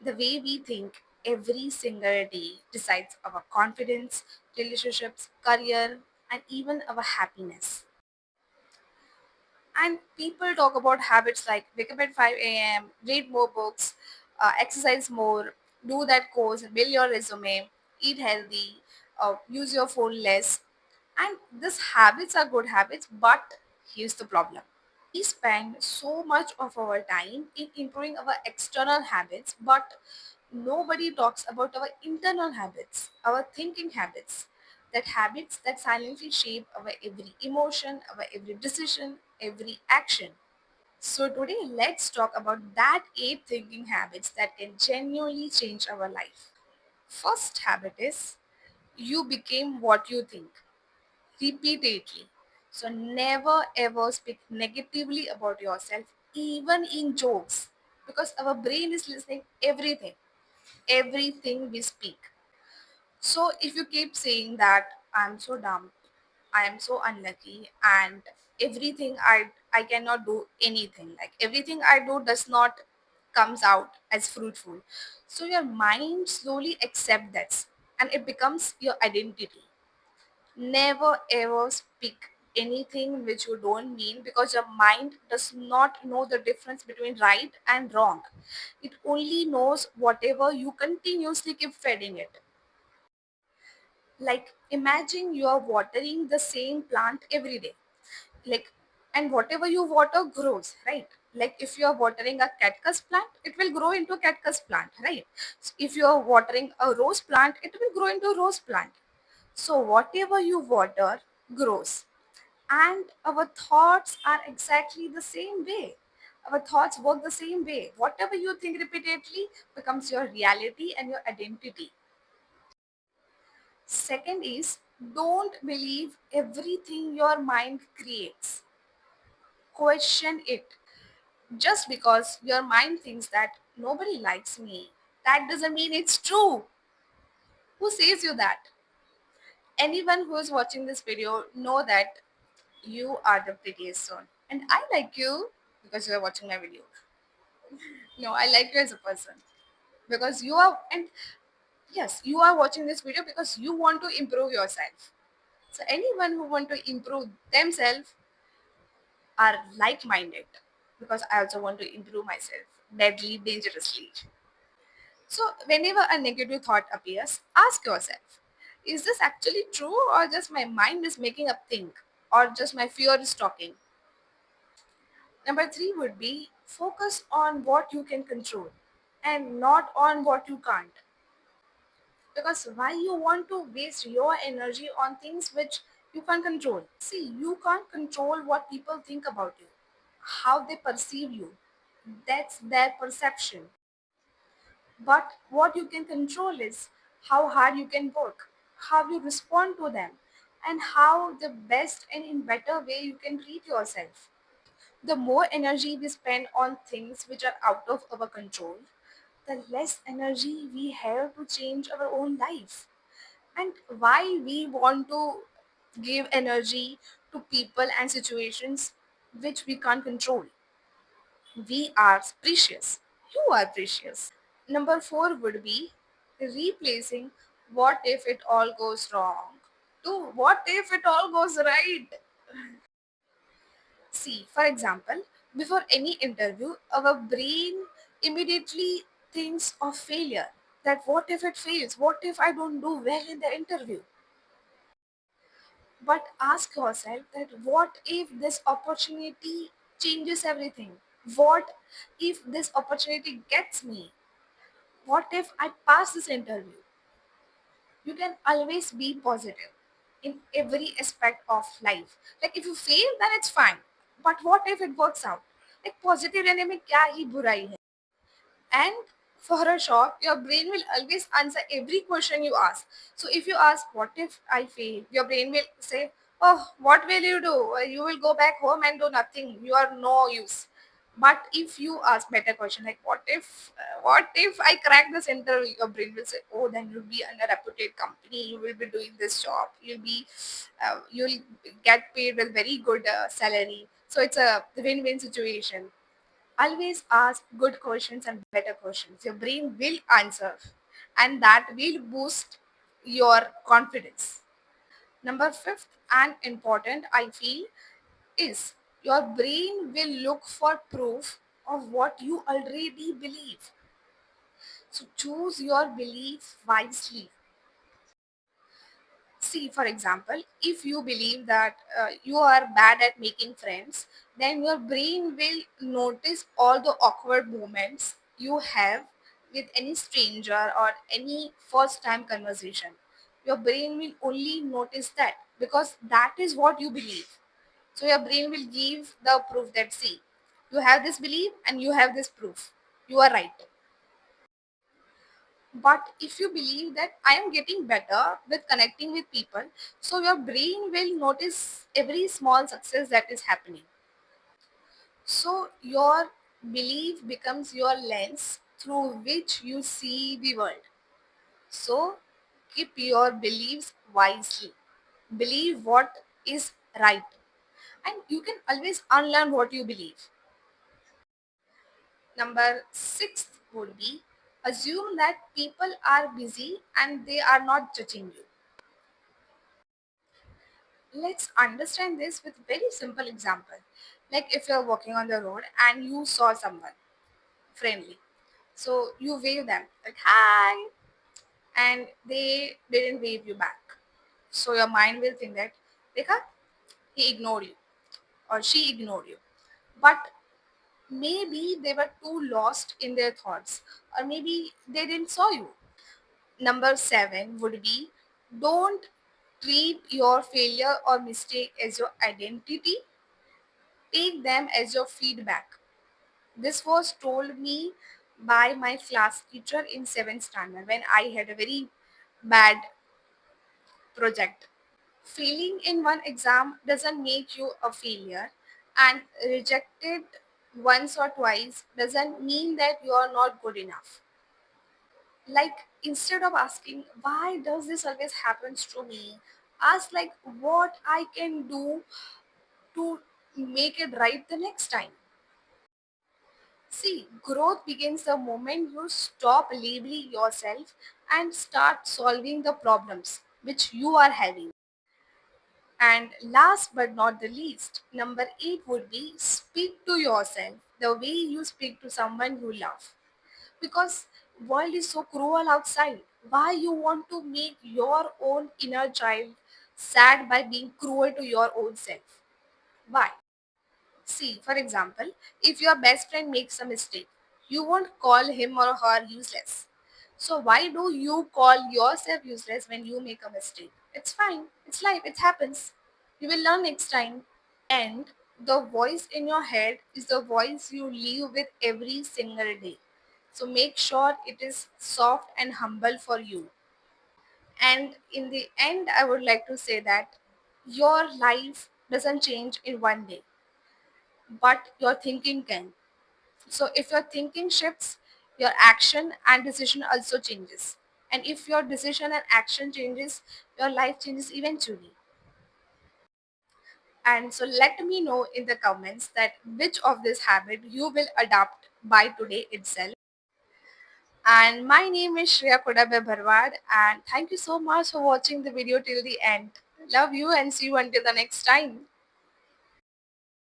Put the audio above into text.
The way we think every single day decides our confidence, relationships, career, and even our happiness. And people talk about habits like wake up at 5 a.m., read more books, exercise more, do that course, build your resume, eat healthy, use your phone less. And these habits are good habits, but here's the problem. We spend so much of our time in improving our external habits, but nobody talks about our internal habits, our thinking habits, that habits that silently shape our every emotion, our every decision, every action. So today let's talk about that 8 thinking habits that can genuinely change our life. First habit is you became what you think repeatedly. So never ever speak negatively about yourself, even in jokes, because our brain is listening everything we speak. So if you keep saying that I'm so dumb, I am so unlucky, and everything I cannot do anything. Like everything I do does not comes out as fruitful. So your mind slowly accept that and it becomes your identity. Never ever speak anything which you don't mean because your mind does not know the difference between right and wrong. It only knows whatever you continuously keep feeding it. Like imagine you are watering the same plant every day. Like and whatever you water grows, right? Like if you are watering a cactus plant, it will grow into a cactus plant, right? So if you are watering a rose plant, it will grow into a rose plant. So whatever you water grows. And our thoughts are exactly the same way. Our thoughts work the same way. Whatever you think repeatedly becomes your reality and your identity. Second is don't believe everything your mind creates. Question it. Just because your mind thinks that nobody likes me, that doesn't mean it's true. Who says you that? Anyone who is watching this video know that you are the prettiest son. And I like you because you are watching my video. No, I like you as a person. Because you are and yes, you are watching this video because you want to improve yourself. So anyone who want to improve themselves are like-minded because I also want to improve myself deadly dangerously. So whenever a negative thought appears, ask yourself, is this actually true or just my mind is making up think or just my fear is talking? Number 3 would be focus on what you can control and not on what you can't. Because why you want to waste your energy on things which you can't control? See, you can't control what people think about you, how they perceive you. That's their perception. But what you can control is how hard you can work, how you respond to them, and how the best and in better way you can treat yourself. The more energy we spend on things which are out of our control, the less energy we have to change our own life. And why we want to give energy to people and situations which we can't control. We are precious. You are precious. Number 4 would be replacing what if it all goes wrong to what if it all goes right. See, for example, before any interview, our brain immediately thinks of failure. That what if it fails? What if I don't do well in the interview? But ask yourself that what if this opportunity changes everything? What if this opportunity gets me? What if I pass this interview? You can always be positive in every aspect of life. Like if you fail, then it's fine. But what if it works out? Like positive रहने में क्या ही बुराई है? And for a shock, your brain will always answer every question you ask. So if you ask, what if I fail? Your brain will say, oh, what will you do? You will go back home and do nothing. You are no use. But if you ask better question like what if I crack this interview, your brain will say, oh, then you'll be in a reputed company. You will be doing this job. You'll get paid with very good salary. So it's a win-win situation. Always ask good questions and better questions. Your brain will answer, and that will boost your confidence. Number fifth and important, I feel, is your brain will look for proof of what you already believe. So choose your belief wisely. See, for example, if you believe that you are bad at making friends, then your brain will notice all the awkward moments you have with any stranger or any first time conversation. Your brain will only notice that because that is what you believe. So your brain will give the proof that, see, you have this belief and you have this proof. You are right. But if you believe that I am getting better with connecting with people, so your brain will notice every small success that is happening. So your belief becomes your lens through which you see the world. So keep your beliefs wisely. Believe what is right. And you can always unlearn what you believe. Number six would be assume that people are busy and they are not judging you. Let's understand this with very simple example. Like if you're walking on the road and you saw someone friendly. So you wave them like hi and they didn't wave you back. So your mind will think that Rekha, he ignored you or she ignored you. But maybe they were too lost in their thoughts or maybe they didn't saw you. Number seven would be don't treat your failure or mistake as your identity. Take them as your feedback. This was told me by my class teacher in 7th standard when I had a very bad project. Failing in one exam doesn't make you a failure, and rejected once or twice doesn't mean that you are not good enough. Like instead of asking why does this always happens to me, ask like what I can do to make it right the next time. See, growth begins the moment you stop labeling yourself and start solving the problems which you are having. And last but not the least, number 8 would be speak to yourself the way you speak to someone you love. Because world is so cruel outside. Why you want to make your own inner child sad by being cruel to your own self? Why? See, for example, if your best friend makes a mistake, you won't call him or her useless. So why do you call yourself useless when you make a mistake? It's fine. It's life. It happens. You will learn next time. And the voice in your head is the voice you live with every single day. So make sure it is soft and humble for you. And in the end, I would like to say that your life doesn't change in one day, but your thinking can. So if your thinking shifts, your action and decision also changes. And if your decision and action changes, your life changes eventually. And so let me know in the comments that which of this habit you will adopt by today itself. And my name is Shreya Kodabe Bharwad and thank you so much for watching the video till the end. Love you and see you until the next time.